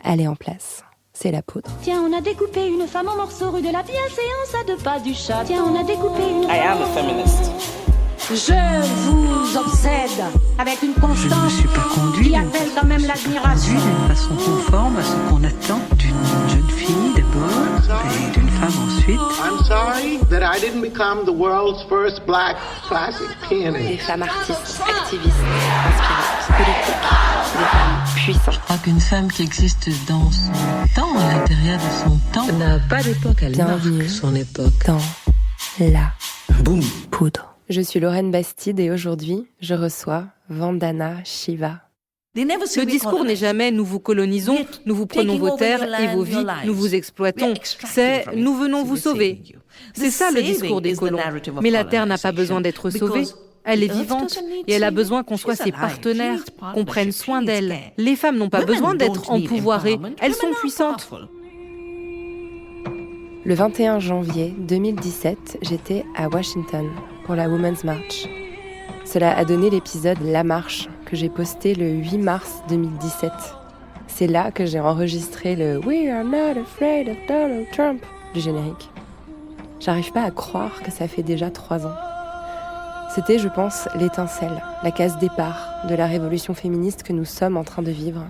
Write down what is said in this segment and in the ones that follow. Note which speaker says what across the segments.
Speaker 1: elle est en place. C'est la poudre.
Speaker 2: Tiens, on a découpé une femme en morceaux rue de la bienséance à 2 pas du chat. Tiens, on a découpé une femme...
Speaker 3: I am a feminist.
Speaker 2: Je vous obsède avec une constance
Speaker 4: Je ne suis pas conduite
Speaker 2: qui appelle quand même l'admiration.
Speaker 4: d'une façon conforme à ce qu'on attend d'une jeune fille d'abord et d'une femme ensuite.
Speaker 5: I'm sorry that I didn't become the world's first black classic pianist.
Speaker 1: Des femmes artistes, activistes, inspirantes, politiques, des femmes puissantes.
Speaker 4: Je crois qu'une femme qui existe dans son temps, à l'intérieur de son temps, n'a pas d'époque, elle
Speaker 1: Bienvenue
Speaker 4: marque son époque.
Speaker 1: dans la
Speaker 4: Boum.
Speaker 1: poudre. Je suis Lorraine Bastide et aujourd'hui, je reçois Vandana Shiva.
Speaker 6: Le discours n'est jamais « nous vous colonisons, nous vous prenons vos terres et vos vies, nous vous exploitons ». C'est « nous venons vous sauver ». C'est ça le discours des colons. Mais la terre n'a pas besoin d'être sauvée. Elle est vivante et elle a besoin qu'on soit ses partenaires, qu'on prenne soin d'elle. Les femmes n'ont pas besoin d'être empouvoirées, elles sont puissantes.
Speaker 1: Le 21 janvier 2017, j'étais à Washington pour la Women's March. Cela a donné l'épisode La Marche que j'ai posté le 8 mars 2017. C'est là que j'ai enregistré le We are not afraid of Donald Trump du générique. J'arrive pas à croire que ça fait déjà 3 ans. C'était, je pense, l'étincelle, la case départ de la révolution féministe que nous sommes en train de vivre.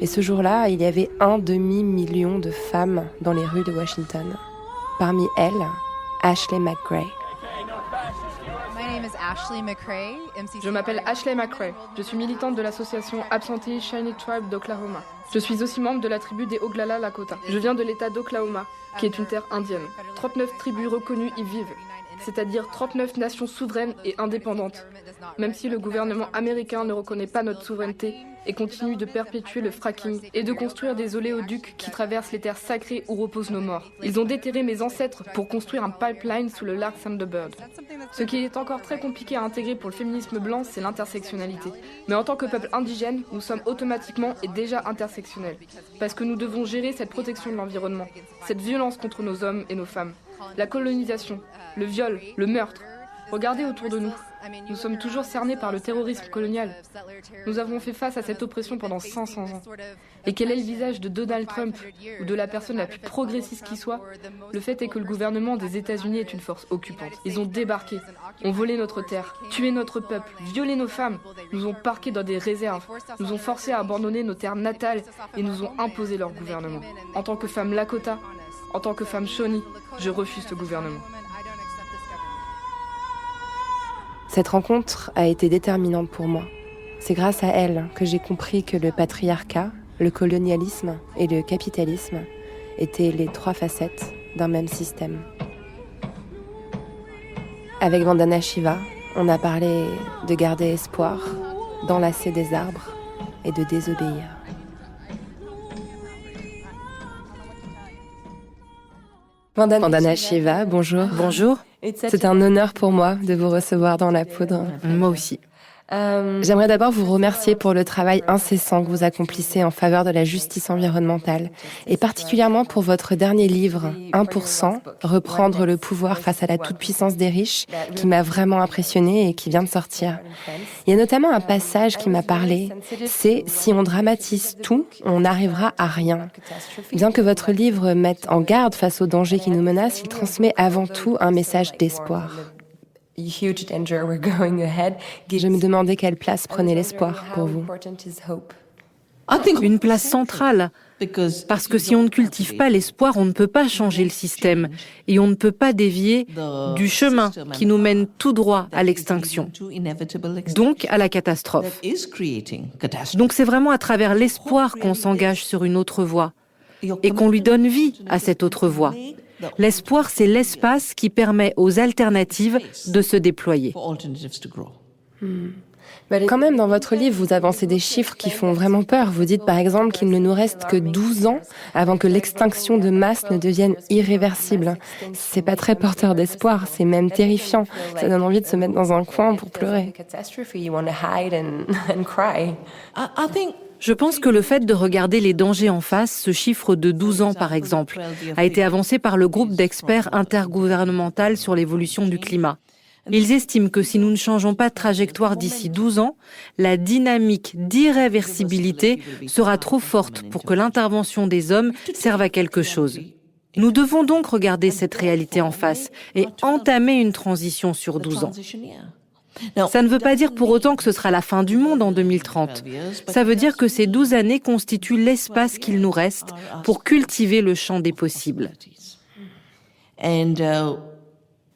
Speaker 1: Et ce jour-là, il y avait 1 demi-million de femmes dans les rues de Washington. Parmi elles, Ashley McGray.
Speaker 7: Je m'appelle Ashley McRae. Je suis militante de l'association Absentee Shawnee Tribe d'Oklahoma. Je suis aussi membre de la tribu des Oglala Lakota. Je viens de l'État d'Oklahoma, qui est une terre indienne. 39 tribus reconnues y vivent, c'est-à-dire 39 nations souveraines et indépendantes. Même si le gouvernement américain ne reconnaît pas notre souveraineté et continue de perpétuer le fracking et de construire des oléoducs qui traversent les terres sacrées où reposent nos morts. Ils ont déterré mes ancêtres pour construire un pipeline sous le lac Thunderbird. Ce qui est encore très compliqué à intégrer pour le féminisme blanc, c'est l'intersectionnalité. Mais en tant que peuple indigène, nous sommes automatiquement et déjà intersectionnels. Parce que nous devons gérer cette protection de l'environnement, cette violence contre nos hommes et nos femmes, la colonisation, le viol, le meurtre. Regardez autour de nous. Nous sommes toujours cernés par le terrorisme colonial. Nous avons fait face à cette oppression pendant 500 ans. Et quel est le visage de Donald Trump ou de la personne la plus progressiste qui soit? Le fait est que le gouvernement des États-Unis est une force occupante. Ils ont débarqué, ont volé notre terre, tué notre peuple, violé nos femmes, nous ont parqués dans des réserves, nous ont forcés à abandonner nos terres natales et nous ont imposé leur gouvernement. En tant que femme Lakota, en tant que femme Shawnee, je refuse ce gouvernement.
Speaker 1: Cette rencontre a été déterminante pour moi. C'est grâce à elle que j'ai compris que le patriarcat, le colonialisme et le capitalisme étaient les 3 facettes d'un même système. Avec Vandana Shiva, on a parlé de garder espoir, d'enlacer des arbres et de désobéir. Vandana Shiva, bonjour.
Speaker 6: Bonjour.
Speaker 1: C'est un honneur pour moi de vous recevoir dans la poudre.
Speaker 6: Moi aussi.
Speaker 1: J'aimerais d'abord vous remercier pour le travail incessant que vous accomplissez en faveur de la justice environnementale et particulièrement pour votre dernier livre, 1%, Reprendre le pouvoir face à la toute-puissance des riches, qui m'a vraiment impressionnée et qui vient de sortir. Il y a notamment un passage qui m'a parlé, c'est « Si on dramatise tout, on n'arrivera à rien ». Bien que votre livre mette en garde face aux dangers qui nous menacent, il transmet avant tout un message d'espoir. Je me demandais quelle place prenait l'espoir pour vous.
Speaker 6: Une place centrale, parce que si on ne cultive pas l'espoir, on ne peut pas changer le système et on ne peut pas dévier du chemin qui nous mène tout droit à l'extinction, donc à la catastrophe. Donc c'est vraiment à travers l'espoir qu'on s'engage sur une autre voie et qu'on lui donne vie à cette autre voie. L'espoir, c'est l'espace qui permet aux alternatives de se déployer.
Speaker 1: Quand même, dans votre livre, vous avancez des chiffres qui font vraiment peur. Vous dites par exemple qu'il ne nous reste que 12 ans avant que l'extinction de masse ne devienne irréversible. C'est pas très porteur d'espoir, c'est même terrifiant. Ça donne envie de se mettre dans un coin pour pleurer.
Speaker 6: Je pense que le fait de regarder les dangers en face, ce chiffre de 12 ans par exemple, a été avancé par le groupe d'experts intergouvernemental sur l'évolution du climat. Ils estiment que si nous ne changeons pas de trajectoire d'ici 12 ans, la dynamique d'irréversibilité sera trop forte pour que l'intervention des hommes serve à quelque chose. Nous devons donc regarder cette réalité en face et entamer une transition sur 12 ans. Ça ne veut pas dire pour autant que ce sera la fin du monde en 2030. Ça veut dire que ces 12 années constituent l'espace qu'il nous reste pour cultiver le champ des possibles.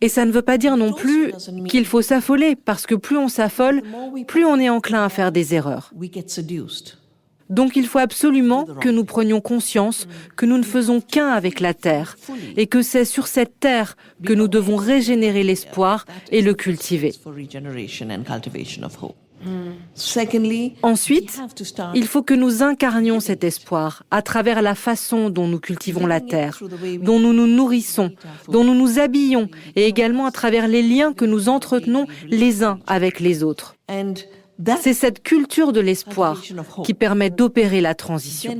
Speaker 6: Et ça ne veut pas dire non plus qu'il faut s'affoler, parce que plus on s'affole, plus on est enclin à faire des erreurs. Donc il faut absolument que nous prenions conscience que nous ne faisons qu'un avec la Terre, et que c'est sur cette Terre que nous devons régénérer l'espoir et le cultiver. Ensuite, il faut que nous incarnions cet espoir à travers la façon dont nous cultivons la terre, dont nous nous nourrissons, dont nous nous habillons et également à travers les liens que nous entretenons les uns avec les autres. C'est cette culture de l'espoir qui permet d'opérer la transition.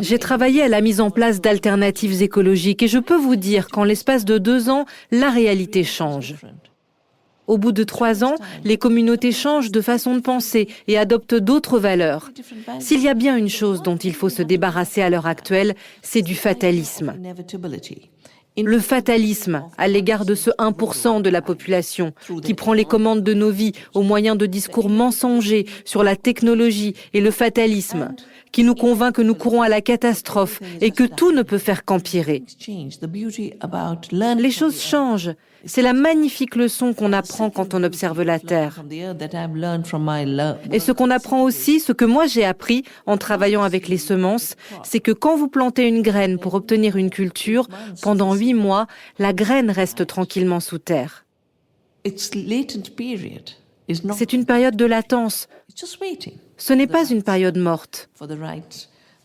Speaker 6: J'ai travaillé à la mise en place d'alternatives écologiques et je peux vous dire qu'en l'espace de 2 ans, la réalité change. Au bout de 3 ans, les communautés changent de façon de penser et adoptent d'autres valeurs. S'il y a bien une chose dont il faut se débarrasser à l'heure actuelle, c'est du fatalisme. Le fatalisme à l'égard de ce 1% de la population qui prend les commandes de nos vies au moyen de discours mensongers sur la technologie et le fatalisme qui nous convainc que nous courons à la catastrophe et que tout ne peut faire qu'empirer. Les choses changent. C'est la magnifique leçon qu'on apprend quand on observe la Terre. Et ce qu'on apprend aussi, ce que moi j'ai appris en travaillant avec les semences, c'est que quand vous plantez une graine pour obtenir une culture, pendant 8 mois, la graine reste tranquillement sous terre. C'est une période de latence. Ce n'est pas une période morte.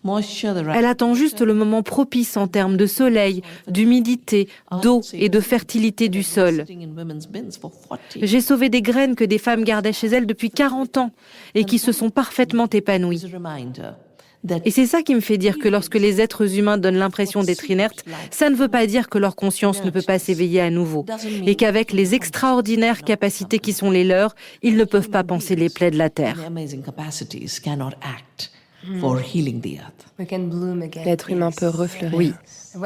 Speaker 6: Elle attend juste le moment propice en termes de soleil, d'humidité, d'eau et de fertilité du sol. J'ai sauvé des graines que des femmes gardaient chez elles depuis 40 ans et qui se sont parfaitement épanouies. Et c'est ça qui me fait dire que lorsque les êtres humains donnent l'impression d'être inertes, ça ne veut pas dire que leur conscience ne peut pas s'éveiller à nouveau et qu'avec les extraordinaires capacités qui sont les leurs, ils ne peuvent pas panser les plaies de la terre.
Speaker 1: L'être humain peut refleurir.
Speaker 6: Oui.
Speaker 1: Ce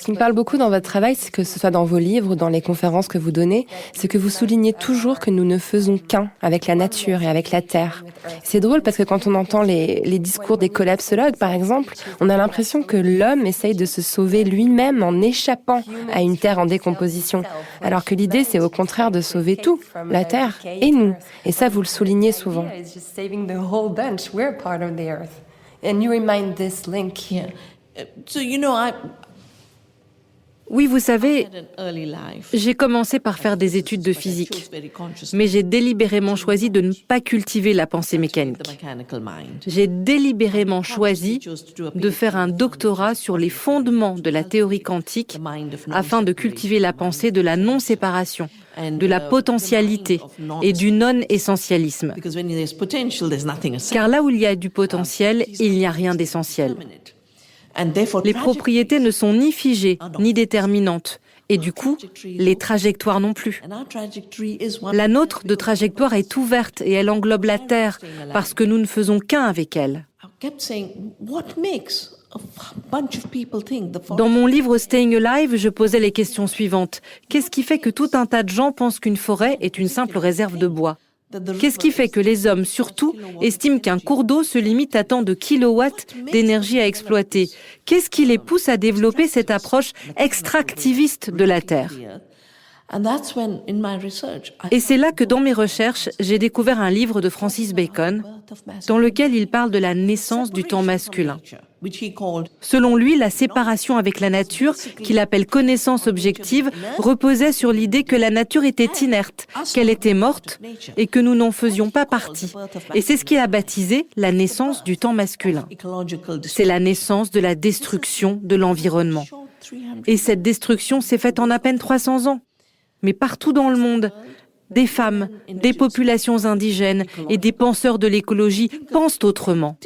Speaker 1: qui me parle beaucoup dans votre travail, c'est que ce soit dans vos livres ou dans les conférences que vous donnez, c'est que vous soulignez toujours que nous ne faisons qu'un avec la nature et avec la terre. C'est drôle parce que quand on entend les discours des collapsologues, par exemple, on a l'impression que l'homme essaye de se sauver lui-même en échappant à une terre en décomposition. Alors que l'idée, c'est au contraire de sauver tout, la terre et nous. Et ça, vous le soulignez souvent. And you remind this link.
Speaker 6: Oui, vous savez, j'ai commencé par faire des études de physique, mais j'ai délibérément choisi de ne pas cultiver la pensée mécanique. J'ai délibérément choisi de faire un doctorat sur les fondements de la théorie quantique afin de cultiver la pensée de la non-séparation, de la potentialité et du non-essentialisme. Car là où il y a du potentiel, il n'y a rien d'essentiel. Les propriétés ne sont ni figées, ni déterminantes. Et du coup, les trajectoires non plus. La nôtre de trajectoire est ouverte et elle englobe la Terre parce que nous ne faisons qu'un avec elle. Dans mon livre Staying Alive, je posais les questions suivantes. Qu'est-ce qui fait que tout un tas de gens pensent qu'une forêt est une simple réserve de bois ? Qu'est-ce qui fait que les hommes, surtout, estiment qu'un cours d'eau se limite à tant de kilowatts d'énergie à exploiter ? Qu'est-ce qui les pousse à développer cette approche extractiviste de la Terre ? Et c'est là que dans mes recherches, j'ai découvert un livre de Francis Bacon dans lequel il parle de la naissance du temps masculin. Selon lui, la séparation avec la nature, qu'il appelle connaissance objective, reposait sur l'idée que la nature était inerte, qu'elle était morte et que nous n'en faisions pas partie. Et c'est ce qu'il a baptisé la naissance du temps masculin. C'est la naissance de la destruction de l'environnement. Et cette destruction s'est faite en à peine 300 ans. Mais partout dans le monde, des femmes, des populations indigènes et des penseurs de l'écologie pensent autrement.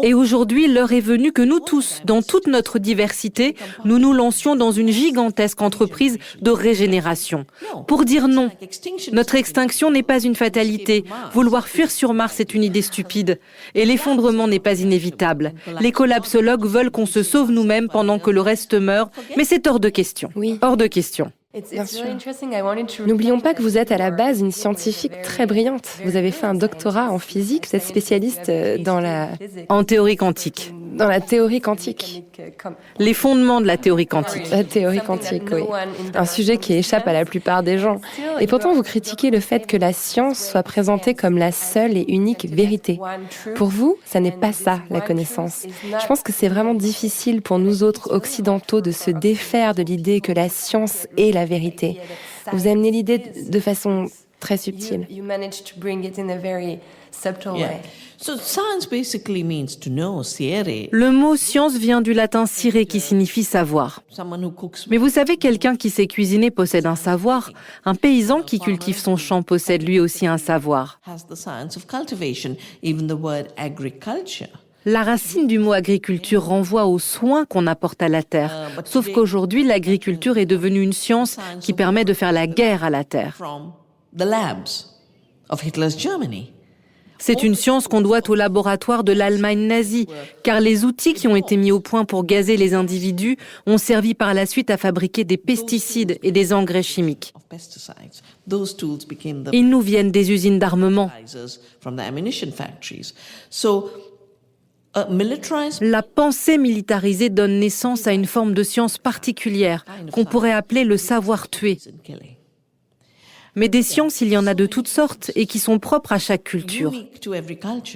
Speaker 6: Et aujourd'hui, l'heure est venue que nous tous, dans toute notre diversité, nous nous lancions dans une gigantesque entreprise de régénération. Pour dire non. Notre extinction n'est pas une fatalité. Vouloir fuir sur Mars est une idée stupide. Et l'effondrement n'est pas inévitable. Les collapsologues veulent qu'on se sauve nous-mêmes pendant que le reste meurt, mais c'est hors de question.
Speaker 1: Oui.
Speaker 6: Hors de question.
Speaker 1: Bien sûr. N'oublions pas que vous êtes à la base une scientifique très brillante. Vous avez fait un doctorat en physique, vous êtes spécialiste
Speaker 6: En théorie quantique.
Speaker 1: dans la théorie quantique.
Speaker 6: Les fondements de la théorie quantique.
Speaker 1: La théorie quantique, oui. Un sujet qui échappe à la plupart des gens. Et pourtant, vous critiquez le fait que la science soit présentée comme la seule et unique vérité. Pour vous, ça n'est pas ça, la connaissance. Je pense que c'est vraiment difficile pour nous autres occidentaux de se défaire de l'idée que la science est la vérité. Vous amenez l'idée de façon très subtile.
Speaker 6: Le mot science vient du latin sire qui signifie savoir. Mais vous savez, quelqu'un qui sait cuisiner possède un savoir. Un paysan qui cultive son champ possède lui aussi un savoir. La racine du mot agriculture renvoie aux soins qu'on apporte à la terre. Sauf qu'aujourd'hui, l'agriculture est devenue une science qui permet de faire la guerre à la terre. C'est une science qu'on doit au laboratoire de l'Allemagne nazie, car les outils qui ont été mis au point pour gazer les individus ont servi par la suite à fabriquer des pesticides et des engrais chimiques. Ils nous viennent des usines d'armement. La pensée militarisée donne naissance à une forme de science particulière qu'on pourrait appeler le savoir tuer. Mais des sciences, il y en a de toutes sortes et qui sont propres à chaque culture.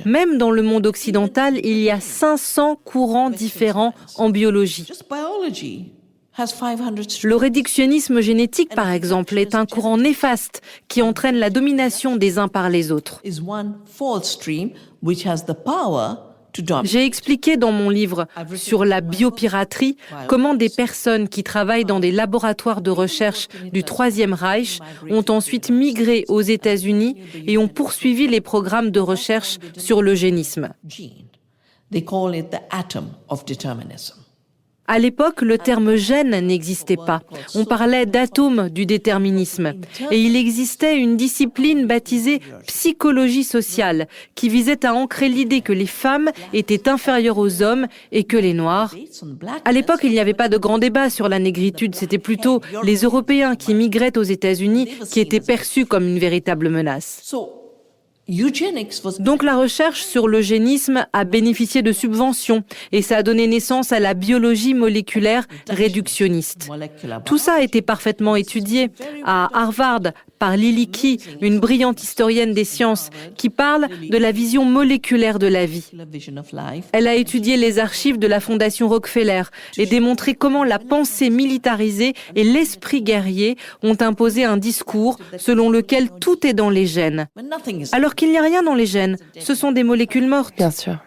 Speaker 6: Même dans le monde occidental, il y a 500 courants différents en biologie. Le réductionnisme génétique, par exemple, est un courant néfaste qui entraîne la domination des uns par les autres. J'ai expliqué dans mon livre sur la biopiraterie comment des personnes qui travaillent dans des laboratoires de recherche du Troisième Reich ont ensuite migré aux États-Unis et ont poursuivi les programmes de recherche sur l'eugénisme. À l'époque, le terme gène n'existait pas. On parlait d'atome du déterminisme. Et il existait une discipline baptisée psychologie sociale qui visait à ancrer l'idée que les femmes étaient inférieures aux hommes et que les Noirs... À l'époque, il n'y avait pas de grand débat sur la négritude. C'était plutôt les Européens qui migraient aux États-Unis qui étaient perçus comme une véritable menace. Donc la recherche sur l'eugénisme a bénéficié de subventions et ça a donné naissance à la biologie moléculaire réductionniste. Tout ça a été parfaitement étudié à Harvard par Lily Key, une brillante historienne des sciences, qui parle de la vision moléculaire de la vie. Elle a étudié les archives de la Fondation Rockefeller et démontré comment la pensée militarisée et l'esprit guerrier ont imposé un discours selon lequel tout est dans les gènes. Alors qu'il n'y a rien dans les gènes, ce sont des molécules mortes.
Speaker 1: Bien sûr.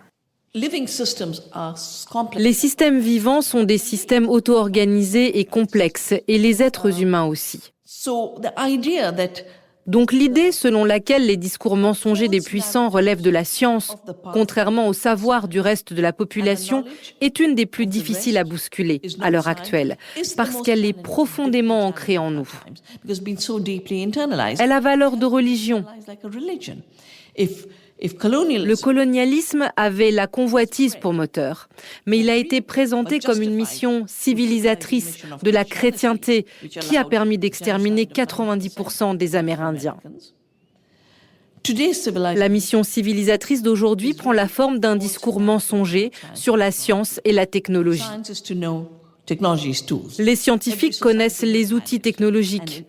Speaker 6: Les systèmes vivants sont des systèmes auto-organisés et complexes, et les êtres humains aussi. Donc l'idée selon laquelle les discours mensongers des puissants relèvent de la science, contrairement au savoir du reste de la population, est une des plus difficiles à bousculer à l'heure actuelle, parce qu'elle est profondément ancrée en nous. Elle a valeur de religion. Le colonialisme avait la convoitise pour moteur, mais il a été présenté comme une mission civilisatrice de la chrétienté qui a permis d'exterminer 90% des Amérindiens. La mission civilisatrice d'aujourd'hui prend la forme d'un discours mensonger sur la science et la technologie. Les scientifiques connaissent les outils technologiques.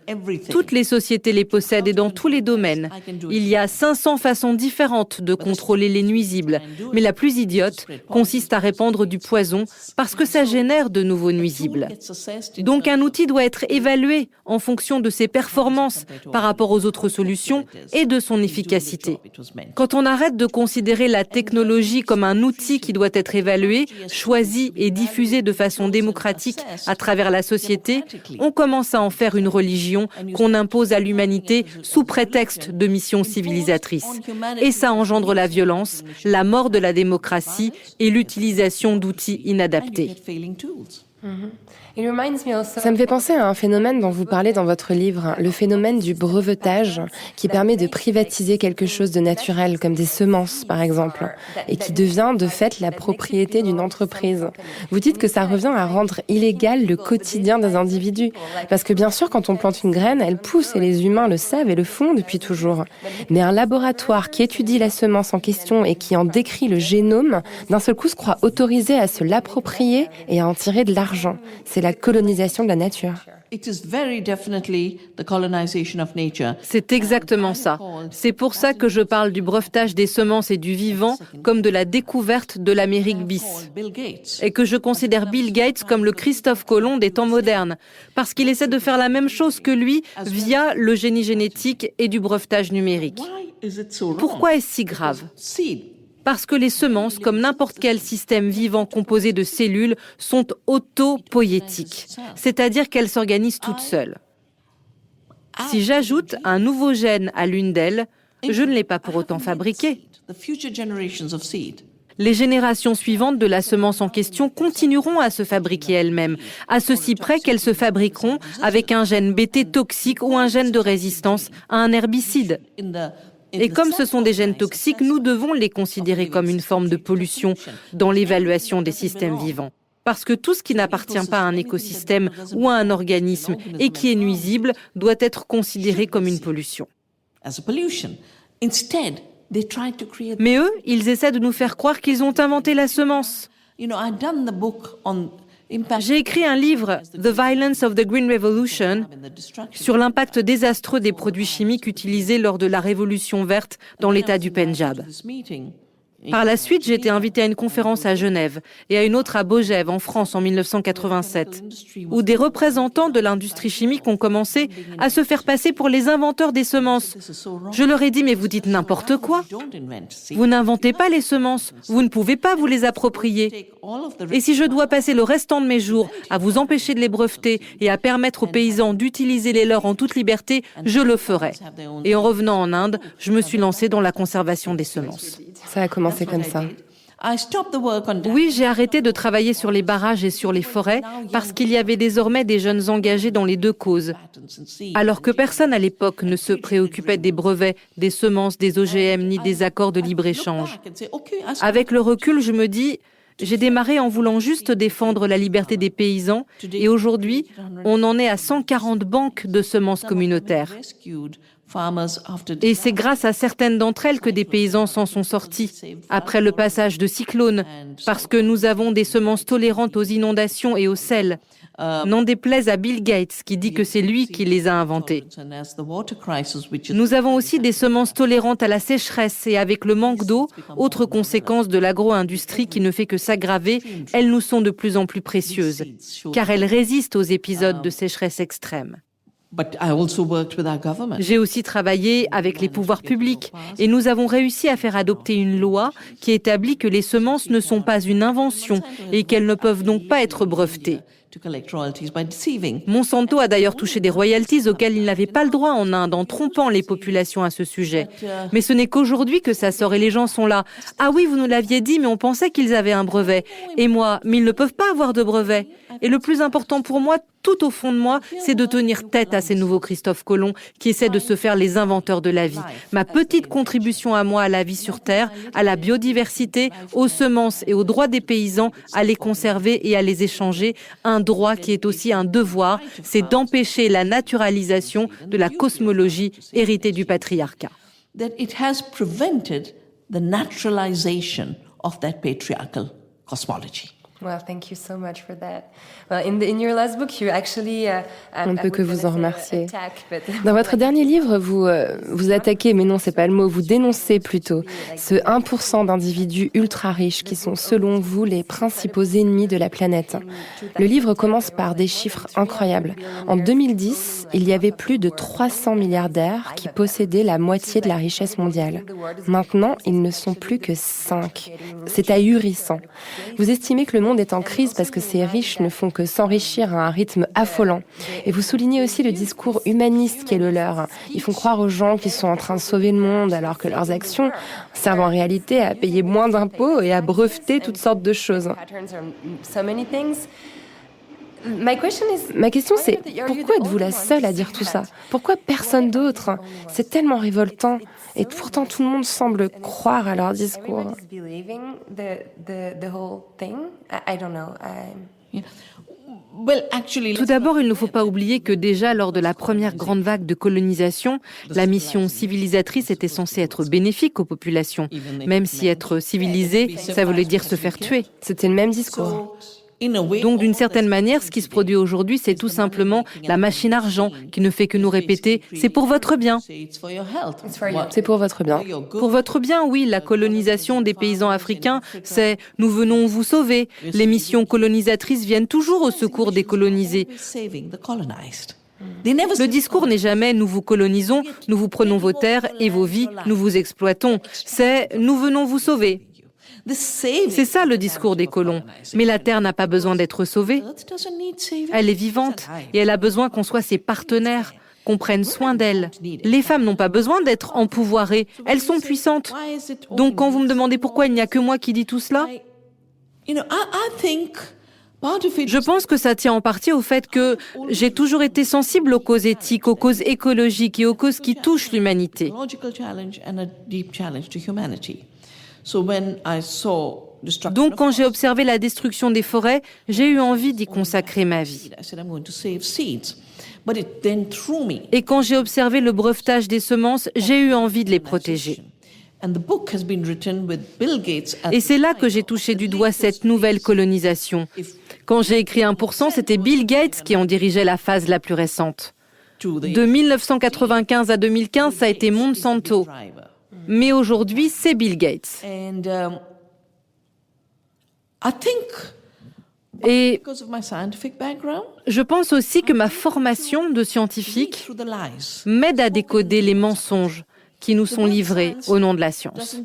Speaker 6: Toutes les sociétés les possèdent et dans tous les domaines. Il y a 500 façons différentes de contrôler les nuisibles, mais la plus idiote consiste à répandre du poison parce que ça génère de nouveaux nuisibles. Donc un outil doit être évalué en fonction de ses performances par rapport aux autres solutions et de son efficacité. Quand on arrête de considérer la technologie comme un outil qui doit être évalué, choisi et diffusé de façon démocratique, démocratique à travers la société, on commence à en faire une religion qu'on impose à l'humanité sous prétexte de mission civilisatrice. Et ça engendre la violence, la mort de la démocratie et l'utilisation d'outils inadaptés.
Speaker 1: Ça me fait penser à un phénomène dont vous parlez dans votre livre, le phénomène du brevetage, qui permet de privatiser quelque chose de naturel, comme des semences par exemple, et qui devient de fait la propriété d'une entreprise. Vous dites que ça revient à rendre illégal le quotidien des individus, parce que bien sûr quand on plante une graine, elle pousse et les humains le savent et le font depuis toujours. Mais un laboratoire qui étudie la semence en question et qui en décrit le génome, d'un seul coup se croit autorisé à se l'approprier et à en tirer de l'argent. C'est la colonisation de la nature.
Speaker 6: C'est exactement ça. C'est pour ça que je parle du brevetage des semences et du vivant comme de la découverte de l'Amérique bis. Et que je considère Bill Gates comme le Christophe Colomb des temps modernes, parce qu'il essaie de faire la même chose que lui via le génie génétique et du brevetage numérique. Pourquoi est-ce si grave ? Parce que les semences, comme n'importe quel système vivant composé de cellules, sont autopoïétiques, c'est-à-dire qu'elles s'organisent toutes seules. Si j'ajoute un nouveau gène à l'une d'elles, je ne l'ai pas pour autant fabriqué. Les générations suivantes de la semence en question continueront à se fabriquer elles-mêmes, à ceci près qu'elles se fabriqueront avec un gène BT toxique ou un gène de résistance à un herbicide. Et comme ce sont des gènes toxiques, nous devons les considérer comme une forme de pollution dans l'évaluation des systèmes vivants. Parce que tout ce qui n'appartient pas à un écosystème ou à un organisme et qui est nuisible doit être considéré comme une pollution. Mais eux, ils essaient de nous faire croire qu'ils ont inventé la semence. J'ai écrit un livre, The Violence of the Green Revolution, sur l'impact désastreux des produits chimiques utilisés lors de la Révolution verte dans l'État du Pendjab. Par la suite, j'ai été invitée à une conférence à Genève et à une autre à Bogève, en France, en 1987, où des représentants de l'industrie chimique ont commencé à se faire passer pour les inventeurs des semences. Je leur ai dit, mais vous dites n'importe quoi. Vous n'inventez pas les semences, vous ne pouvez pas vous les approprier. Et si je dois passer le restant de mes jours à vous empêcher de les breveter et à permettre aux paysans d'utiliser les leurs en toute liberté, je le ferai. Et en revenant en Inde, je me suis lancée dans la conservation des semences.
Speaker 1: Ça a commencé comme ça.
Speaker 6: Oui, j'ai arrêté de travailler sur les barrages et sur les forêts parce qu'il y avait désormais des jeunes engagés dans les deux causes. Alors que personne à l'époque ne se préoccupait des brevets, des semences, des OGM ni des accords de libre-échange. Avec le recul, je me dis, j'ai démarré en voulant juste défendre la liberté des paysans et aujourd'hui, on en est à 140 banques de semences communautaires. Et c'est grâce à certaines d'entre elles que des paysans s'en sont sortis après le passage de cyclones, parce que nous avons des semences tolérantes aux inondations et au sel. N'en déplaise à Bill Gates qui dit que c'est lui qui les a inventées. Nous avons aussi des semences tolérantes à la sécheresse et avec le manque d'eau, autre conséquence de l'agro-industrie qui ne fait que s'aggraver, elles nous sont de plus en plus précieuses, car elles résistent aux épisodes de sécheresse extrême. J'ai aussi travaillé avec les pouvoirs publics et nous avons réussi à faire adopter une loi qui établit que les semences ne sont pas une invention et qu'elles ne peuvent donc pas être brevetées. Monsanto a d'ailleurs touché des royalties auxquelles il n'avait pas le droit en Inde en trompant les populations à ce sujet. Mais ce n'est qu'aujourd'hui que ça sort et les gens sont là. Ah oui, vous nous l'aviez dit, mais on pensait qu'ils avaient un brevet. Et moi, mais ils ne peuvent pas avoir de brevet. Et le plus important pour moi, tout au fond de moi, c'est de tenir tête à ces nouveaux Christophe Colomb qui essaient de se faire les inventeurs de la vie. Ma petite contribution à moi à la vie sur Terre, à la biodiversité, aux semences et aux droits des paysans, à les conserver et à les échanger. Un droit qui est aussi un devoir, c'est d'empêcher la naturalisation de la cosmologie héritée du patriarcat.
Speaker 1: Well, thank you so much for that. Well, in your last book, you actually on ne peut que vous en remercier. Dans votre dernier livre, vous attaquez, mais non, c'est pas le mot, vous dénoncez plutôt ce 1% d'individus ultra riches qui sont, selon vous, les principaux ennemis de la planète. Le livre commence par des chiffres incroyables. En 2010, il y avait plus de 300 milliardaires qui possédaient la moitié de la richesse mondiale. Maintenant, ils ne sont plus que 5. C'est ahurissant. Vous estimez que le monde monde est en crise parce que ces riches ne font que s'enrichir à un rythme affolant. Et vous soulignez aussi le discours humaniste qui est le leur. Ils font croire aux gens qu'ils sont en train de sauver le monde alors que leurs actions servent en réalité à payer moins d'impôts et à breveter toutes sortes de choses. Ma question c'est, pourquoi êtes-vous la seule à dire tout ça? Pourquoi personne d'autre? C'est tellement révoltant. Et pourtant, tout le monde semble croire à leur discours.
Speaker 6: Tout d'abord, il ne faut pas oublier que déjà lors de la première grande vague de colonisation, la mission civilisatrice était censée être bénéfique aux populations, même si être civilisé, ça voulait dire se faire tuer.
Speaker 1: C'était le même discours.
Speaker 6: Donc, d'une certaine manière, ce qui se produit aujourd'hui, c'est tout simplement la machine argent qui ne fait que nous répéter « c'est pour votre bien ».
Speaker 1: C'est pour votre bien.
Speaker 6: Pour votre bien, oui, la colonisation des paysans africains, c'est « nous venons vous sauver ». Les missions colonisatrices viennent toujours au secours des colonisés. Le discours n'est jamais « nous vous colonisons, nous vous prenons vos terres et vos vies, nous vous exploitons ». C'est « nous venons vous sauver ». C'est ça le discours des colons. Mais la Terre n'a pas besoin d'être sauvée. Elle est vivante et elle a besoin qu'on soit ses partenaires, qu'on prenne soin d'elle. Les femmes n'ont pas besoin d'être empouvoirées, elles sont puissantes. Donc quand vous me demandez pourquoi il n'y a que moi qui dis tout cela, je pense que ça tient en partie au fait que j'ai toujours été sensible aux causes éthiques, aux causes écologiques et aux causes qui touchent l'humanité. Donc, quand j'ai observé la destruction des forêts, j'ai eu envie d'y consacrer ma vie. Et quand j'ai observé le brevetage des semences, j'ai eu envie de les protéger. Et c'est là que j'ai touché du doigt cette nouvelle colonisation. Quand j'ai écrit 1%, c'était Bill Gates qui en dirigeait la phase la plus récente. De 1995 à 2015, ça a été Monsanto. Mais aujourd'hui, c'est Bill Gates. Et je pense aussi que ma formation de scientifique m'aide à décoder les mensonges qui nous sont livrés au nom de la science.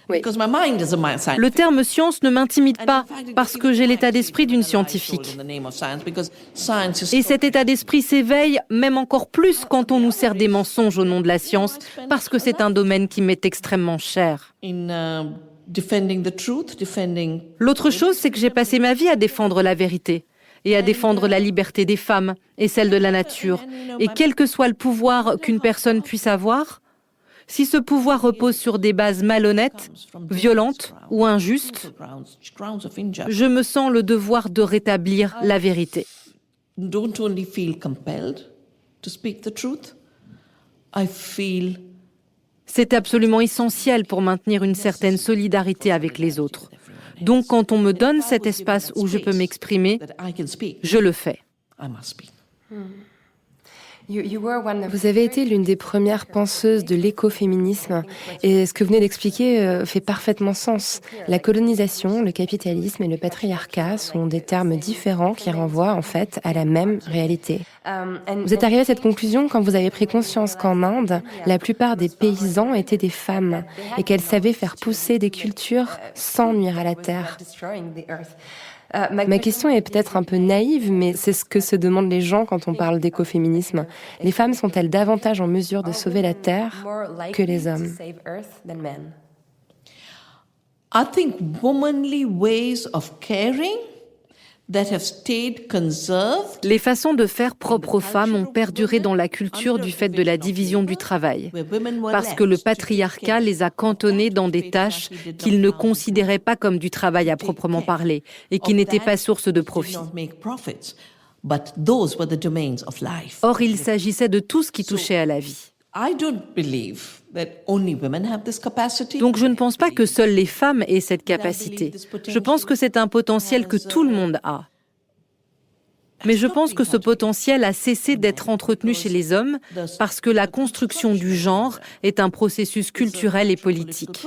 Speaker 1: Oui.
Speaker 6: Le terme science ne m'intimide pas parce que j'ai l'état d'esprit d'une scientifique. Et cet état d'esprit s'éveille même encore plus quand on nous sert des mensonges au nom de la science parce que c'est un domaine qui m'est extrêmement cher. L'autre chose, c'est que j'ai passé ma vie à défendre la vérité et à défendre la liberté des femmes et celle de la nature. Et quel que soit le pouvoir qu'une personne puisse avoir, si ce pouvoir repose sur des bases malhonnêtes, violentes ou injustes, je me sens le devoir de rétablir la vérité. C'est absolument essentiel pour maintenir une certaine solidarité avec les autres. Donc, quand on me donne cet espace où je peux m'exprimer, je le fais.
Speaker 1: Vous avez été l'une des premières penseuses de l'écoféminisme et ce que vous venez d'expliquer fait parfaitement sens. La colonisation, le capitalisme et le patriarcat sont des termes différents qui renvoient en fait à la même réalité. Vous êtes arrivé à cette conclusion quand vous avez pris conscience qu'en Inde, la plupart des paysans étaient des femmes et qu'elles savaient faire pousser des cultures sans nuire à la terre. Ma question est peut-être un peu naïve, mais c'est ce que se demandent les gens quand on parle d'écoféminisme. Les femmes sont-elles davantage en mesure de sauver la Terre que les hommes?
Speaker 3: I think womanly ways of caring that have stayed conserved.
Speaker 6: Les façons de faire propres aux femmes ont perduré dans la culture du fait de la division du travail, parce que le patriarcat les a cantonnées dans des tâches qu'ils ne considéraient pas comme du travail à proprement parler et qui n'étaient pas source de profit. Or, il s'agissait de tout ce qui touchait à la vie. Donc je ne pense pas que seules les femmes aient cette capacité. Je pense que c'est un potentiel que tout le monde a. Mais je pense que ce potentiel a cessé d'être entretenu chez les hommes parce que la construction du genre est un processus culturel et politique.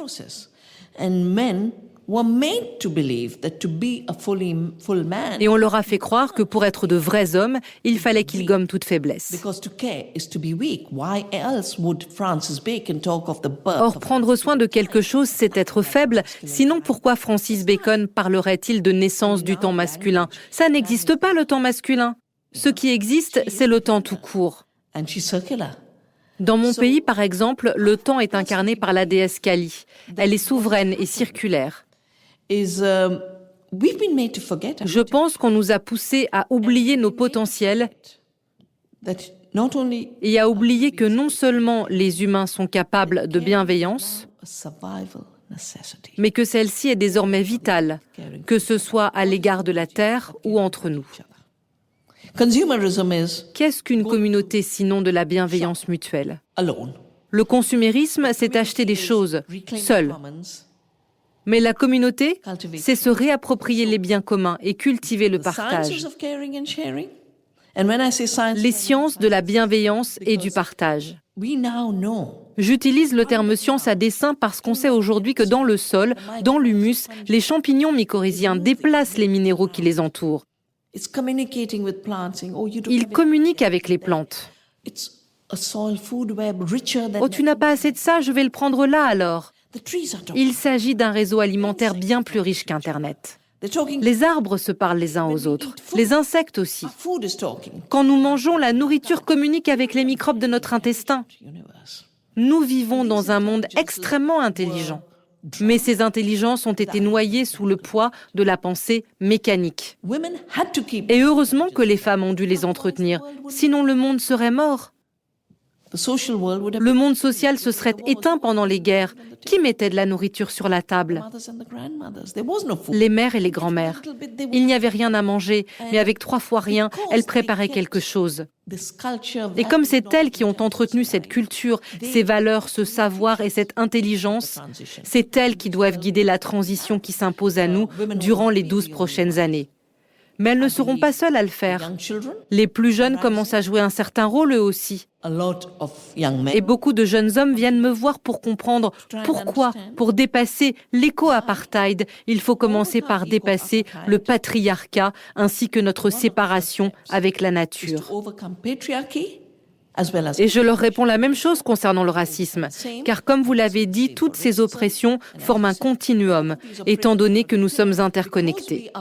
Speaker 6: Et on leur a fait croire que pour être de vrais hommes, il fallait qu'ils gomment toute faiblesse. Or, prendre soin de quelque chose, c'est être faible. Sinon, pourquoi Francis Bacon parlerait-il de naissance du temps masculin ? Ça n'existe pas, le temps masculin. Ce qui existe, c'est le temps tout court. Dans mon pays, par exemple, le temps est incarné par la déesse Kali. Elle est souveraine et circulaire. Je pense qu'on nous a poussés à oublier nos potentiels et à oublier que non seulement les humains sont capables de bienveillance, mais que celle-ci est désormais vitale, que ce soit à l'égard de la Terre ou entre nous. Qu'est-ce qu'une communauté sinon de la bienveillance mutuelle ? Le consumérisme, c'est acheter des choses, seul. Mais la communauté, c'est se réapproprier les biens communs et cultiver le partage. Les sciences de la bienveillance et du partage. J'utilise le terme science à dessein parce qu'on sait aujourd'hui que dans le sol, dans l'humus, les champignons mycorhiziens déplacent les minéraux qui les entourent. Ils communiquent avec les plantes. Oh, tu n'as pas assez de ça, je vais le prendre là alors. Il s'agit d'un réseau alimentaire bien plus riche qu'Internet. Les arbres se parlent les uns aux autres, les insectes aussi. Quand nous mangeons, la nourriture communique avec les microbes de notre intestin. Nous vivons dans un monde extrêmement intelligent. Mais ces intelligences ont été noyées sous le poids de la pensée mécanique. Et heureusement que les femmes ont dû les entretenir, sinon le monde serait mort. Le monde social se serait éteint pendant les guerres. Qui mettait de la nourriture sur la table ? Les mères et les grands-mères. Il n'y avait rien à manger, mais avec 3 fois rien, elles préparaient quelque chose. Et comme c'est elles qui ont entretenu cette culture, ces valeurs, ce savoir et cette intelligence, c'est elles qui doivent guider la transition qui s'impose à nous durant les 12 prochaines années. Mais elles ne seront pas seules à le faire. Les plus jeunes commencent à jouer un certain rôle eux aussi. Et beaucoup de jeunes hommes viennent me voir pour comprendre pourquoi, pour dépasser l'éco-apartheid, il faut commencer par dépasser le patriarcat ainsi que notre séparation avec la nature. Et je leur réponds la même chose concernant le racisme, car comme vous l'avez dit, toutes ces oppressions forment un continuum, étant donné que nous sommes interconnectés.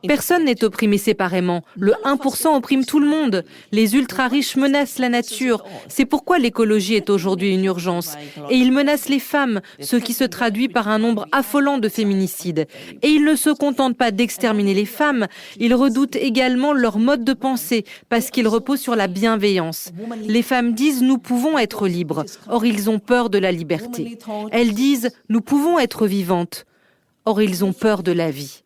Speaker 6: Personne n'est opprimé séparément. Le 1% opprime tout le monde. Les ultra-riches menacent la nature. C'est pourquoi l'écologie est aujourd'hui une urgence. Et ils menacent les femmes, ce qui se traduit par un nombre affolant de féminicides. Et ils ne se contentent pas d'exterminer les femmes, ils redoutent également leur mode de pensée, parce qu'il repose sur la bienveillance. Les femmes disent « nous pouvons être libres », or ils ont peur de la liberté. Elles disent « nous pouvons être vivantes », or ils ont peur de la vie.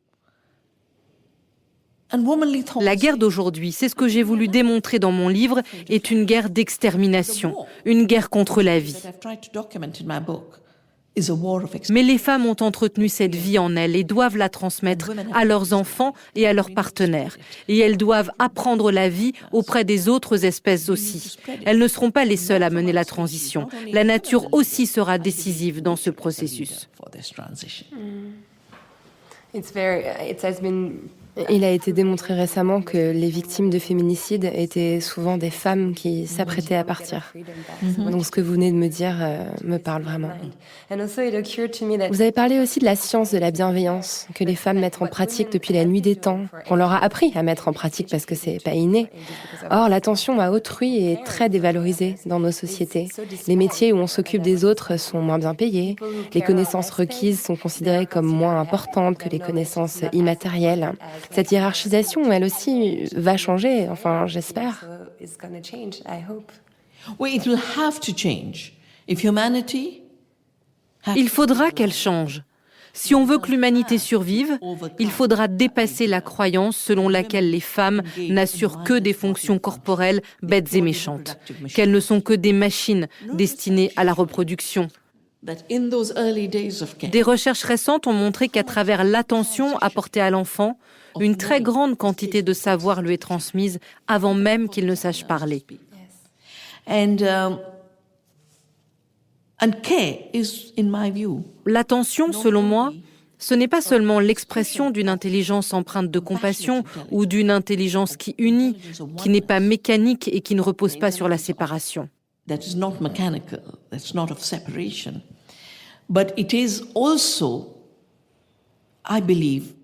Speaker 6: La guerre d'aujourd'hui, c'est ce que j'ai voulu démontrer dans mon livre, est une guerre d'extermination, une guerre contre la vie. Mais les femmes ont entretenu cette vie en elles et doivent la transmettre à leurs enfants et à leurs partenaires. Et elles doivent apprendre la vie auprès des autres espèces aussi. Elles ne seront pas les seules à mener la transition. La nature aussi sera décisive dans ce processus.
Speaker 1: Il a été démontré récemment que les victimes de féminicide étaient souvent des femmes qui s'apprêtaient à partir. Donc ce que vous venez de me dire me parle vraiment. Vous avez parlé aussi de la science de la bienveillance que les femmes mettent en pratique depuis la nuit des temps, qu'on leur a appris à mettre en pratique parce que c'est pas inné. Or, l'attention à autrui est très dévalorisée dans nos sociétés. Les métiers où on s'occupe des autres sont moins bien payés. Les connaissances requises sont considérées comme moins importantes que les connaissances immatérielles. Cette hiérarchisation, elle aussi, va changer, enfin, j'espère.
Speaker 6: Il faudra qu'elle change. Si on veut que l'humanité survive, il faudra dépasser la croyance selon laquelle les femmes n'assurent que des fonctions corporelles bêtes et méchantes, qu'elles ne sont que des machines destinées à la reproduction. Des recherches récentes ont montré qu'à travers l'attention apportée à l'enfant, une très grande quantité de savoir lui est transmise avant même qu'il ne sache parler. L'attention, selon moi, ce n'est pas seulement l'expression d'une intelligence empreinte de compassion ou d'une intelligence qui unit, qui n'est pas mécanique et qui ne repose pas sur la séparation.
Speaker 3: That is not mechanical, that's not of separation. But it is also, I believe,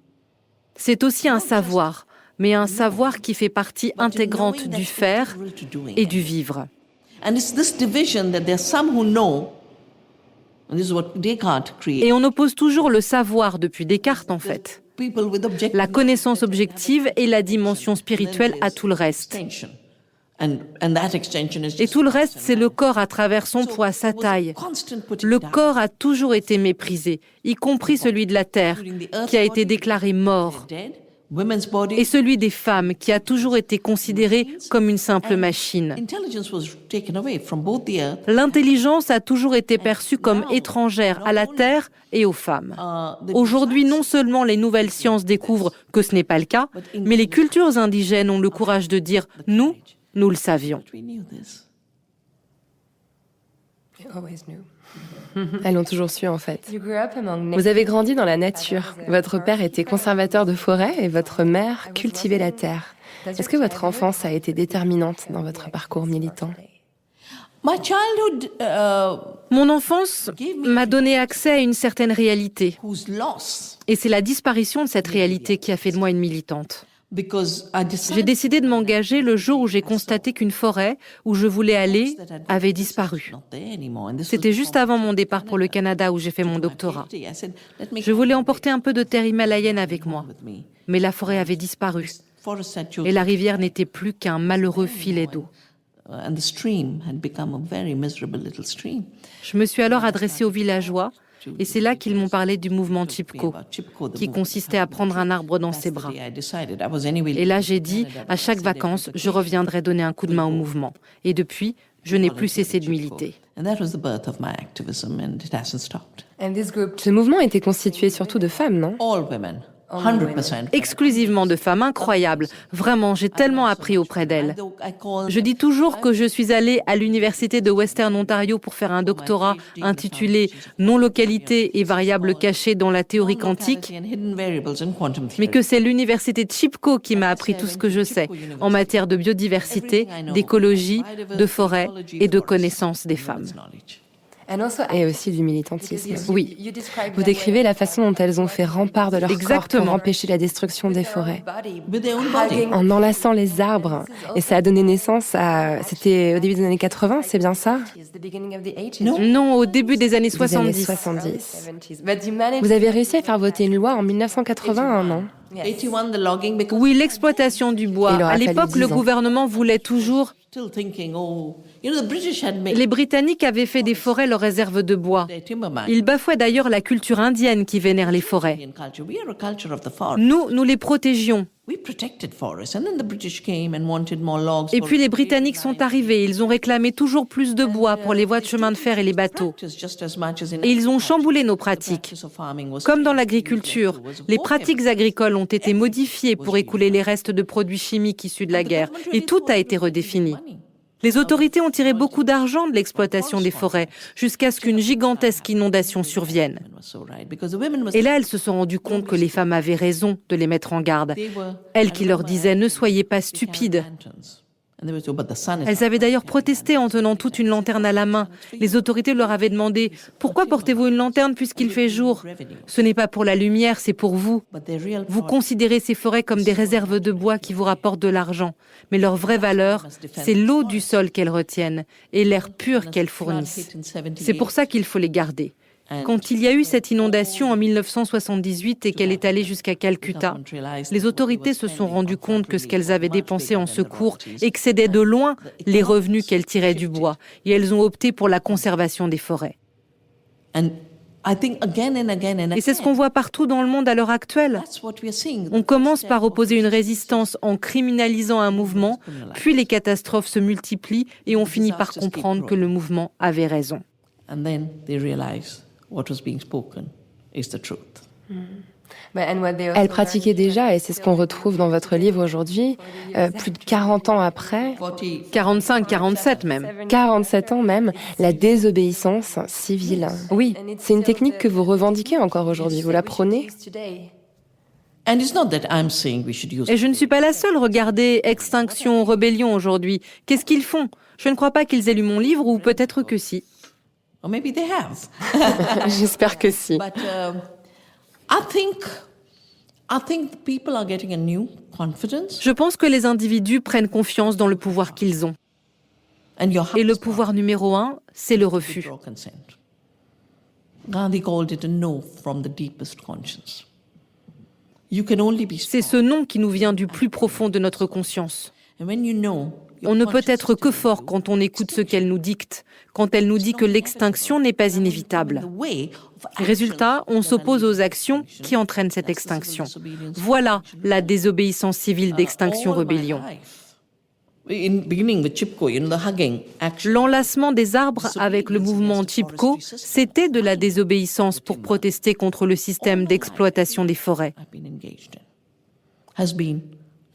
Speaker 6: c'est aussi un savoir, mais un savoir qui fait partie intégrante du faire et du vivre.
Speaker 3: And it's this division that there are some who know, and this is what Descartes created.
Speaker 6: Et on oppose toujours le savoir depuis Descartes, en fait. La connaissance objective et la dimension spirituelle à tout le reste. Et tout le reste, c'est le corps à travers son poids, sa taille. Le corps a toujours été méprisé, y compris celui de la terre, qui a été déclaré mort. Et celui des femmes, qui a toujours été considéré comme une simple machine. L'intelligence a toujours été perçue comme étrangère à la terre et aux femmes. Aujourd'hui, non seulement les nouvelles sciences découvrent que ce n'est pas le cas, mais les cultures indigènes ont le courage de dire « nous le savions ».
Speaker 1: Elles l'ont toujours su, en fait. Vous avez grandi dans la nature. Votre père était conservateur de forêt et votre mère cultivait la terre. Est-ce que votre enfance a été déterminante dans votre parcours militant?
Speaker 6: Mon enfance m'a donné accès à une certaine réalité. Et c'est la disparition de cette réalité qui a fait de moi une militante. J'ai décidé de m'engager le jour où j'ai constaté qu'une forêt où je voulais aller avait disparu. C'était juste avant mon départ pour le Canada où j'ai fait mon doctorat. Je voulais emporter un peu de terre himalayenne avec moi, mais la forêt avait disparu et la rivière n'était plus qu'un malheureux filet d'eau. Je me suis alors adressée aux villageois et c'est là qu'ils m'ont parlé du mouvement Chipko, qui consistait à prendre un arbre dans ses bras. Et là, j'ai dit, à chaque vacances, je reviendrai donner un coup de main au mouvement. Et depuis, je n'ai plus cessé de militer.
Speaker 1: Ce mouvement était constitué surtout de femmes, non?
Speaker 3: 100%.
Speaker 6: Exclusivement de femmes incroyables. Vraiment, j'ai tellement appris auprès d'elles. Je dis toujours que je suis allée à l'université de Western Ontario pour faire un doctorat intitulé « Non-localité et variables cachées dans la théorie quantique », mais que c'est l'université de Chipko qui m'a appris tout ce que je sais en matière de biodiversité, d'écologie, de forêt et de connaissance des femmes.
Speaker 1: Et aussi du militantisme.
Speaker 6: Oui.
Speaker 1: Vous décrivez la façon dont elles ont fait rempart de leur
Speaker 6: Exactement.
Speaker 1: corps pour empêcher la destruction des forêts. En enlaçant les arbres. Et ça a donné naissance à... C'était au début des années 80, c'est bien ça?
Speaker 6: Non, au début des années 70.
Speaker 1: Vous avez réussi à faire voter une loi en 1981, non?
Speaker 6: Oui, l'exploitation du bois.
Speaker 1: Il aura
Speaker 6: À
Speaker 1: fallu
Speaker 6: l'époque,
Speaker 1: 10
Speaker 6: le
Speaker 1: ans.
Speaker 6: gouvernement voulait toujours... Les Britanniques avaient fait des forêts leur réserve de bois. Ils bafouaient d'ailleurs la culture indienne qui vénère les forêts. Nous les protégions. Et puis les Britanniques sont arrivés. Ils ont réclamé toujours plus de bois pour les voies de chemin de fer et les bateaux. Et ils ont chamboulé nos pratiques. Comme dans l'agriculture, les pratiques agricoles ont été modifiées pour écouler les restes de produits chimiques issus de la guerre. Et tout a été redéfini. Les autorités ont tiré beaucoup d'argent de l'exploitation des forêts jusqu'à ce qu'une gigantesque inondation survienne. Et là, elles se sont rendues compte que les femmes avaient raison de les mettre en garde. Elles qui leur disaient « Ne soyez pas stupides ». Elles avaient d'ailleurs protesté en tenant toute une lanterne à la main. Les autorités leur avaient demandé « Pourquoi portez-vous une lanterne puisqu'il fait jour ? Ce n'est pas pour la lumière, c'est pour vous. Vous considérez ces forêts comme des réserves de bois qui vous rapportent de l'argent. Mais leur vraie valeur, c'est l'eau du sol qu'elles retiennent et l'air pur qu'elles fournissent. C'est pour ça qu'il faut les garder. » Quand il y a eu cette inondation en 1978 et qu'elle est allée jusqu'à Calcutta, les autorités se sont rendues compte que ce qu'elles avaient dépensé en secours excédait de loin les revenus qu'elles tiraient du bois, et elles ont opté pour la conservation des forêts. Et c'est ce qu'on voit partout dans le monde à l'heure actuelle. On commence par opposer une résistance en criminalisant un mouvement, puis les catastrophes se multiplient et on finit par comprendre que le mouvement avait raison.
Speaker 3: And then they realize what was being spoken is the truth.
Speaker 1: Elles pratiquaient déjà, et c'est ce qu'on retrouve dans votre livre aujourd'hui, plus de 40 ans après,
Speaker 6: 45, 47 même.
Speaker 1: 47 ans même, la désobéissance civile. Oui, c'est une technique que vous revendiquez encore aujourd'hui, vous la prônez?
Speaker 3: And it's not that I'm saying we should use
Speaker 6: Et je ne suis pas la seule. Regardez Extinction Rebellion aujourd'hui. Qu'est-ce qu'ils font? Je ne crois pas qu'ils aient lu mon livre, ou peut-être que si.
Speaker 3: or maybe they have.
Speaker 1: J'espère que si.
Speaker 3: But I think people are getting a new confidence.
Speaker 6: Je pense que les individus prennent confiance dans le pouvoir qu'ils ont.
Speaker 3: And your
Speaker 6: Et le
Speaker 3: hardest
Speaker 6: pouvoir numéro 1, c'est le refus.
Speaker 3: withdraw consent. Gandhi called it a no from the deepest conscience. You can only be
Speaker 6: C'est ce non qui nous vient du plus profond de notre conscience.
Speaker 3: And when you know, your
Speaker 6: On ne peut
Speaker 3: conscience
Speaker 6: être
Speaker 3: is
Speaker 6: que
Speaker 3: telling
Speaker 6: fort
Speaker 3: you
Speaker 6: quand on écoute ce qu'elle nous dicte, quand elle nous dit que l'extinction n'est pas inévitable.
Speaker 3: the way of action
Speaker 6: Résultat, on
Speaker 3: that
Speaker 6: s'oppose
Speaker 3: lead
Speaker 6: aux
Speaker 3: to
Speaker 6: actions
Speaker 3: extinction.
Speaker 6: qui entraînent cette
Speaker 3: That's the civil
Speaker 6: extinction.
Speaker 3: disobedience.
Speaker 6: Voilà la désobéissance civile d'Extinction
Speaker 3: All my
Speaker 6: Rebellion.
Speaker 3: life, in beginning with Chipko, the hugging action.
Speaker 6: L'enlacement des arbres avec le mouvement Chipko, c'était de la désobéissance pour protester contre le système d'exploitation des forêts.
Speaker 3: I've been engaged in has been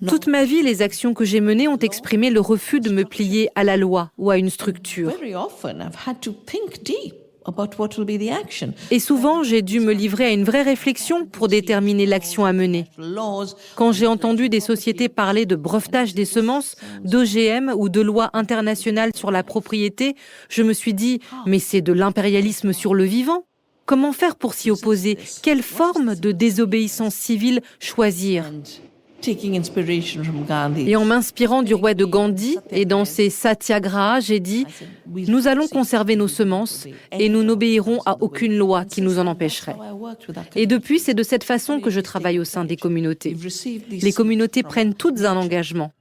Speaker 6: Toute ma vie, les actions que j'ai menées ont exprimé le refus de me plier à la loi ou à une structure.
Speaker 3: very often I've had to think deep about what will be the action.
Speaker 6: Et souvent, j'ai dû me livrer à une vraie réflexion pour déterminer l'action à mener.
Speaker 3: Laws,
Speaker 6: Quand j'ai entendu des sociétés parler de brevetage des semences, d'OGM ou de lois internationales sur la propriété, je me suis dit, mais c'est de l'impérialisme sur le vivant. Comment faire pour s'y opposer? Quelle forme de désobéissance civile choisir?
Speaker 3: taking inspiration from Gandhi.
Speaker 6: Et en m'inspirant du roi de Gandhi et dans ses satyagrahas, j'ai dit, nous allons conserver nos semences et nous n'obéirons à aucune loi qui nous en empêcherait. Et depuis, c'est de cette façon que je travaille au sein des communautés. Les communautés prennent toutes un engagement.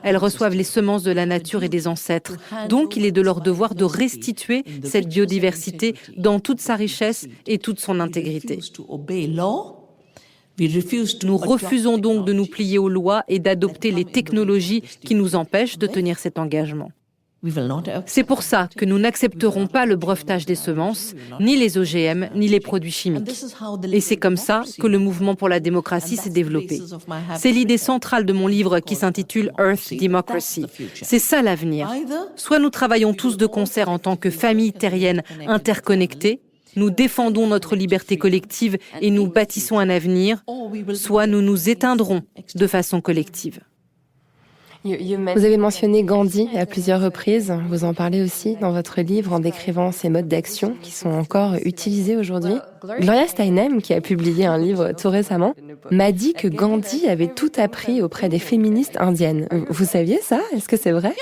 Speaker 6: Elles reçoivent les semences de la nature et des ancêtres. Donc, il est de leur devoir de restituer cette biodiversité dans toute sa richesse et toute son intégrité. Nous refusons donc de nous plier aux lois et d'adopter les technologies qui nous empêchent de tenir cet engagement. C'est pour ça que nous n'accepterons pas le brevetage des semences, ni les OGM, ni les produits chimiques. Et c'est comme ça que le mouvement pour la démocratie s'est développé. C'est l'idée centrale de mon livre qui s'intitule Earth Democracy. C'est ça l'avenir. Soit nous travaillons tous de concert en tant que famille terrienne interconnectée, nous défendons notre liberté collective et nous bâtissons un avenir, soit nous nous éteindrons de façon collective.
Speaker 1: Vous avez mentionné Gandhi à plusieurs reprises. Vous en parlez aussi dans votre livre en décrivant ces modes d'action qui sont encore utilisés aujourd'hui. Gloria Steinem, qui a publié un livre tout récemment, m'a dit que Gandhi avait tout appris auprès des féministes indiennes. Vous saviez ça? Est-ce que c'est vrai?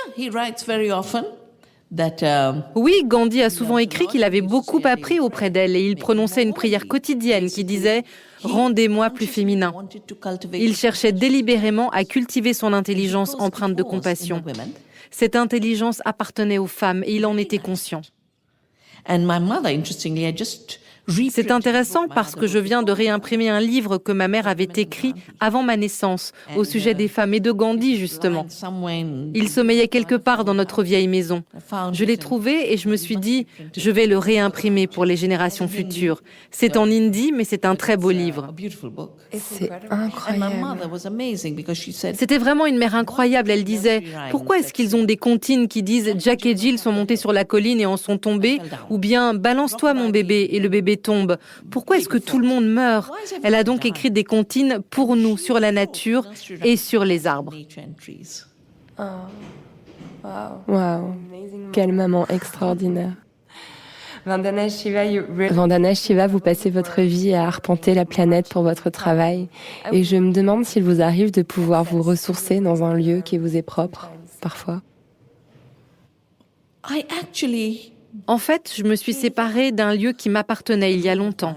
Speaker 6: Oui, Gandhi a souvent écrit qu'il avait beaucoup appris auprès d'elles et il prononçait une prière quotidienne qui disait « Rendez-moi plus féminin ». Il cherchait délibérément à cultiver son intelligence empreinte de compassion. Cette intelligence appartenait aux femmes et il en était conscient. C'est intéressant parce que je viens de réimprimer un livre que ma mère avait écrit avant ma naissance au sujet des femmes et de Gandhi, justement. Il sommeillait quelque part dans notre vieille maison. Je l'ai trouvé et je me suis dit, je vais le réimprimer pour les générations futures. C'est en hindi, mais c'est un très beau livre.
Speaker 1: C'est incroyable.
Speaker 6: C'était vraiment une mère incroyable. Elle disait, pourquoi est-ce qu'ils ont des comptines qui disent Jack et Jill sont montés sur la colline et en sont tombés, ou bien balance-toi mon bébé et le bébé tombe. Pourquoi est-ce que tout le monde meurt? Elle a donc écrit des comptines pour nous sur la nature et sur les arbres.
Speaker 1: Waouh, quelle maman extraordinaire. Vandana Shiva, vous passez votre vie à arpenter la planète pour votre travail. Et je me demande s'il vous arrive de pouvoir vous ressourcer dans un lieu qui vous est propre, parfois.
Speaker 6: En fait, je me suis séparée d'un lieu qui m'appartenait il y a longtemps.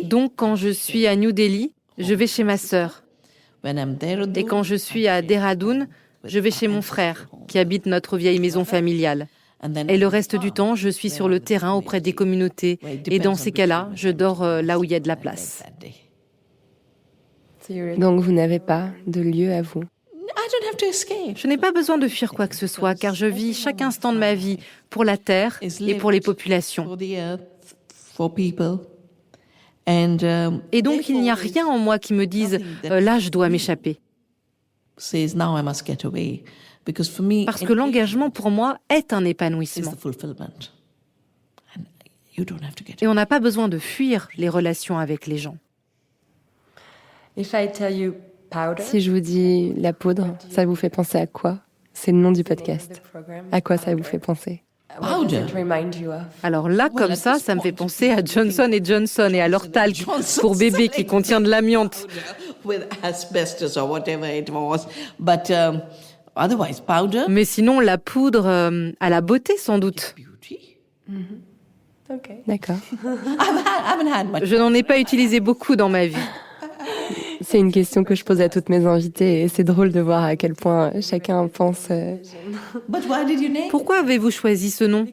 Speaker 6: Donc, quand je suis à New Delhi, je vais chez ma sœur. Et quand je suis à Dehradun, je vais chez mon frère, qui habite notre vieille maison familiale. Et le reste du temps, je suis sur le terrain auprès des communautés. Et dans ces cas-là, je dors là où il y a de la place.
Speaker 1: Donc, vous n'avez pas de lieu à vous?
Speaker 6: Je n'ai pas besoin de fuir quoi que ce soit, car je vis chaque instant de ma vie pour la terre et pour les populations. Et donc, il n'y a rien en moi qui me dise là, je dois m'échapper. Parce que l'engagement, pour moi, est un épanouissement. Et on n'a pas besoin de fuir les relations avec les gens.
Speaker 1: Si je vous dis la poudre, ça vous fait penser à quoi? C'est le nom du podcast. À quoi ça vous fait penser?
Speaker 6: Alors là, comme ça me fait penser à Johnson & Johnson et à leur talc pour bébé qui contient de l'amiante. Mais sinon, la poudre à la beauté, sans doute.
Speaker 1: D'accord.
Speaker 6: Je n'en ai pas utilisé beaucoup dans ma vie.
Speaker 1: C'est une question que je pose à toutes mes invitées et c'est drôle de voir à quel point chacun pense.
Speaker 6: Pourquoi avez-vous choisi ce nom?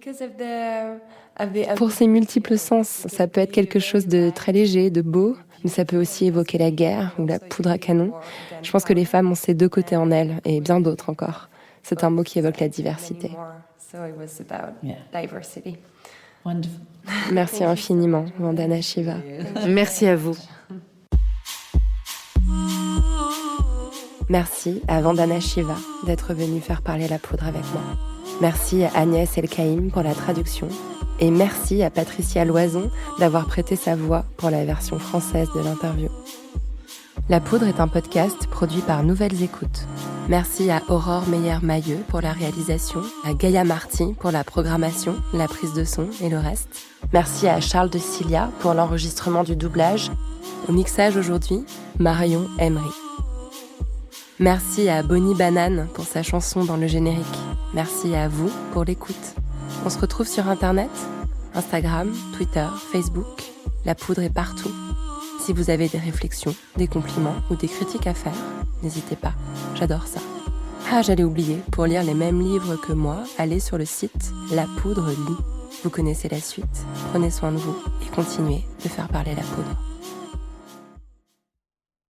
Speaker 1: Pour ses multiples sens, ça peut être quelque chose de très léger, de beau, mais ça peut aussi évoquer la guerre ou la poudre à canon. Je pense que les femmes ont ces deux côtés en elles et bien d'autres encore. C'est un mot qui évoque la diversité. Merci infiniment, Vandana Shiva.
Speaker 6: Merci à vous.
Speaker 1: Merci à Vandana Shiva d'être venue faire parler la poudre avec moi. Merci à Agnès Elkaïm pour la traduction. Et merci à Patricia Loison d'avoir prêté sa voix pour la version française de l'interview. La poudre est un podcast produit par Nouvelles Écoutes. Merci à Aurore Meyer-Mailleux pour la réalisation, à Gaïa Marty pour la programmation, la prise de son et le reste. Merci à Charles de Cilia pour l'enregistrement du doublage. Au mixage aujourd'hui, Marion Emery. Merci à Bonnie Banane pour sa chanson dans le générique. Merci à vous pour l'écoute. On se retrouve sur Internet, Instagram, Twitter, Facebook. La poudre est partout. Si vous avez des réflexions, des compliments ou des critiques à faire, n'hésitez pas. J'adore ça. Ah, j'allais oublier, pour lire les mêmes livres que moi, allez sur le site La Poudre lit. Vous connaissez la suite. Prenez soin de vous et continuez de faire parler la poudre.